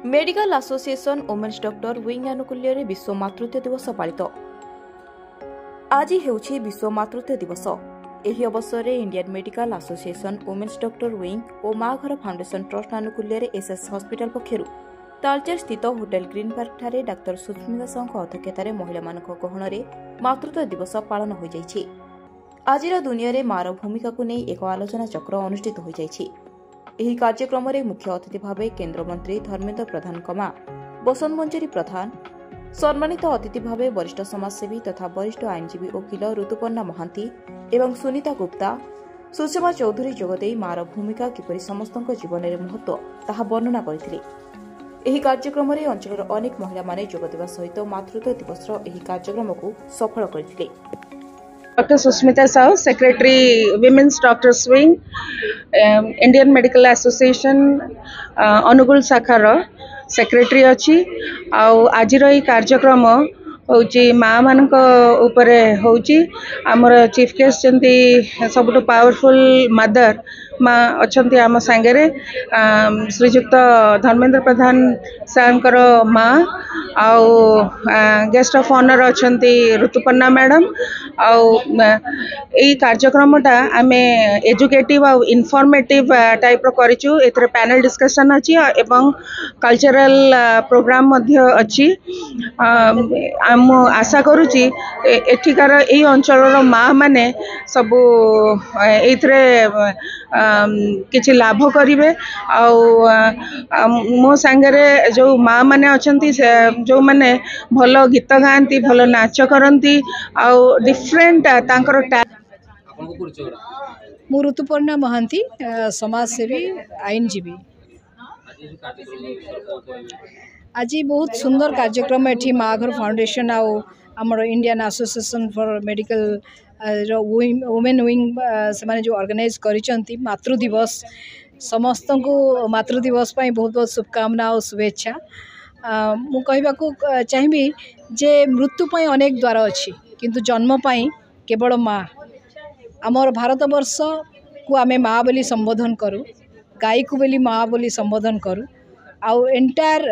Medical association women's doctor wing आनुकूल्य विश्व मातृत्व दिवस पालित। आज हेउछि विश्व मातृत्व दिवस। एही अवसर में Indian medical association women's doctor wing और माँ घर फाउंडेशन ट्रस्ट आनुकूल्य एसएस हॉस्पिटल पक्षर तालचेर स्थित होटेल ग्रीन पार्क ठारे डाक्तर सुस्मिता साहू अध्यक्षतार महिला गहन में मातृत्व दिवस पालन हो जाइछि। आजिर दुनिया रे मार भूमिका को नहीं एक आलोचना चक्र अनुष्ठित हो जाइछि। एही कार्यक्रम में मुख्य अतिथि भाव केन्द्र मंत्री धर्मेन्द्र प्रधान कमा बसंत मंजरी प्रधान, सम्मानित अतिथि भाव वरिष्ठ समाजसेवी तथा वरिष्ठ आईनजीवी वकिल ऋतुपर्णा महांती एवं सुनीता गुप्ता, सुषमा चौधरी जोगदे मार भूमिका किपरि समस्त जीवन में महत्व ताहा वर्णना करथिले। एही कार्यक्रम में अंचल अनेक महिला माने जोग देवा सहित मातृत्व दिवस एही कार्यक्रम को सफल करथिले। Doctor Susmita Sahu, secretary women's doctors wing, Indian medical association Angul शाखार सेक्रेटरी अच्छी। आज कार्यक्रम होची माँ मान होची। आमर चीफ गेस्ट जंती सबुठ पावरफुल मदर माँ अच्छा आम सांगे श्रीजुक्त धर्मेन्द्र प्रधान सार माँ आउ गेस्ट ऑफ ऑनर अच्छा ऋतुपर्णा मैडम। यही कार्यक्रमटा आम एजुकेटिव आउ इनफॉर्मेटिव टाइप करिचु। एथरे पैनल डिस्कशन अच्छी एवं कल्चरल प्रोग्राम मध्य अच्छी। आशा करुच्ची एठिकार यही अंचल माँ माने सबू एथरे किछि लाभ करिवे। मो सांगरे जो माँ माने अछंती जो माने भल गीत गाती, भल नाच करती, आउ डिफरेंट तांकर मु ऋतुपर्णा महांती, समाजसेवी आईनजीवी। आज बहुत सुंदर कार्यक्रम एठी माघर फाउंडेशन आमर Indian association for medical women wing से जो ऑर्गेनाइज करिसंती मातृ दिवस। समस्त को मातृ दिवस बहुत बहुत शुभकामना और शुभेच्छा। मु कहबाकू चाहिए जे मृत्यु पाई अनेक द्वार अच्छी किंतु जन्म पाई केवल माँ। आमर भारत वर्ष को आमे माँ बोली संबोधन करूँ, गाई को बोली माँ बोली संबोधन करूँ। आउ एंटायर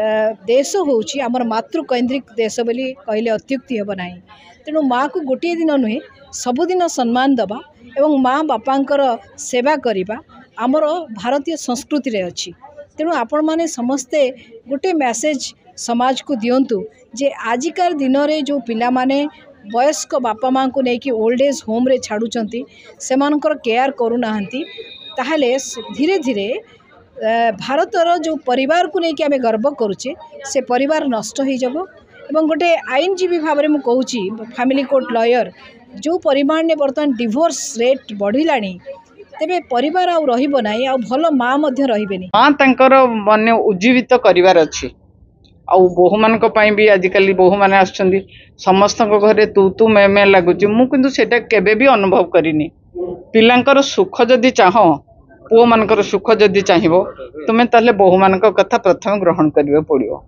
देश होची आमर मातृकेन्द्रिक देश बोली कहले अत्युक्ति हेब नाही। तेणु माँ को गोटे दिन नुहे सबुदिन सम्मान दबा एवं माँ बापांकर सेवा करिबा आमर भारतीय संस्कृति रे अछि। तेणु आपण माने समस्ते गोटे मैसेज समाज को दियंतु जे आजिकार दिन रे जो पिला माने वयस्क बापा माँ को लेकिन ओल्ड एज होम रे छाड़ुचंती सेमानकर केयर करू नाहंती, ताहले धीरे धीरे भारतर जो परिवार को लेकिन आमे गर्व करुचे से परिवार नष्ट हो जाबो। एवं गोटे आईनजीवी भाव में मुझे फैमिली कोर्ट लॉयर जो परिमाण ने बर्तमान डिवोर्स रेट बढ़िलानी तेबे परिवार आउ रहिबो नाही, आउ भलो माँ मध्य रहिबेनी। माँ तांकर मन उज्जीवित करिवार अछि। आउ बोहू मानक पई भी आजिकल बोहू माने आछंदी समस्त घरे तू तू मैं मैं लागुची। मु किंतु सेटा केबे भी अनुभव करिनी। पिलांकर सुख जदि चाह, पुओ मानकर सुख जदि चाहिबो तुमे ताले बोहू मानक कथा प्रथम ग्रहण करिवे पड़ियो।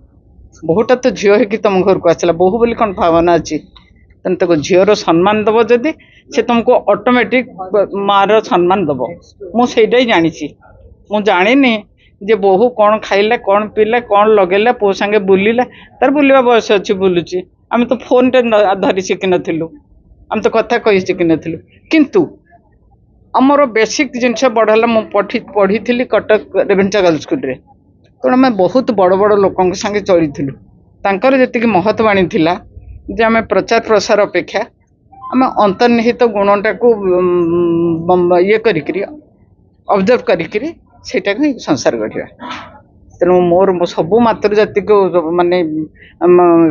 बहुटा तो झियो है कि तुम घर को आसला बोहू बोली कौन भावना अच्छी तेना तक झीर सम्मान दब जदि से तुमको ऑटोमेटिक मार सम्मान दब। मुझे जानी मु जानी जे बोहू कौन खाइला, कौन पीला, कौन लगेला, पो संगे बुलिला, तार बुलवा बयस अच्छी बुलुची। आम तो फोन टे धरी शिखी नथिलु, आम तो कथा कही शिखी नथिलु। किंतु आमर बेसिक जिनस बढ़ला मु पढ़ी थी कटक रेवेन्सा गर्ल्स स्कूल रे। तेणु आम बहुत बड़ बड़ लोकों संगे चलू तांकर जी महत्वाणी थिला जे आम प्रचार प्रसार अपेक्षा आम अंतर्निहित गुणटा को ये करी ऑब्जर्व करी सेटा संसार गढ़ा। तेणु मोर सबू मातृजाति को माने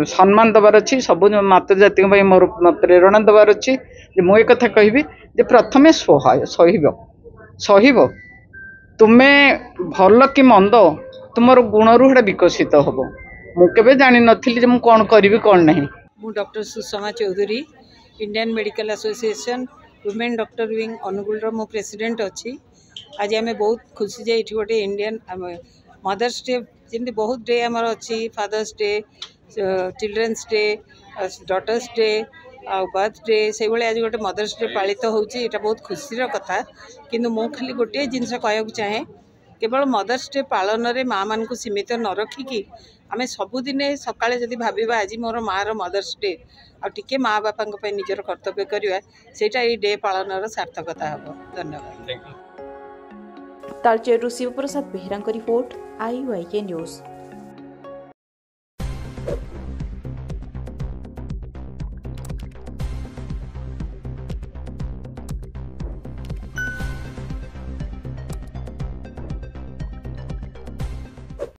सम्मान दबार अच्छी, सबू मातृजाति मोर प्रेरणा दबार अच्छी। मु एक कथा कहबी जे प्रथमे सहिब तुम्हें भल कि मंद तुमर गुणरू हेटा विकसित हम। मुझे जानी नथिली जे मु कौन करी कौन नहीं। मु doctor Sushma Chaudhary, Indian medical association women doctor wing Angul मु प्रेसिडेंट अच्छी। आज आम बहुत खुशी जे ये गोटे इंडियन मदर्स डे जमी बहुत डे आमर अच्छी, father's day, children's day, daughter's day, birthday से भाई आज गोटे मदर्स डे पालित होता बहुत खुशी कथा। किंतु मु खाली गोटे जिनस कह चाहे केवल मदर्स डे पालन में माँ मान को सीमित न रखिकी आम सबुदिने सकाळे जदि भाविबा आज मोर माँ मदर्स डे आ टिके माँ बापा निजर कर्तव्य करवा सेटा ये डे पालन सार्थकता हम। धन्यवाद। तालचेरु Shivprasad Behera report IUIK news.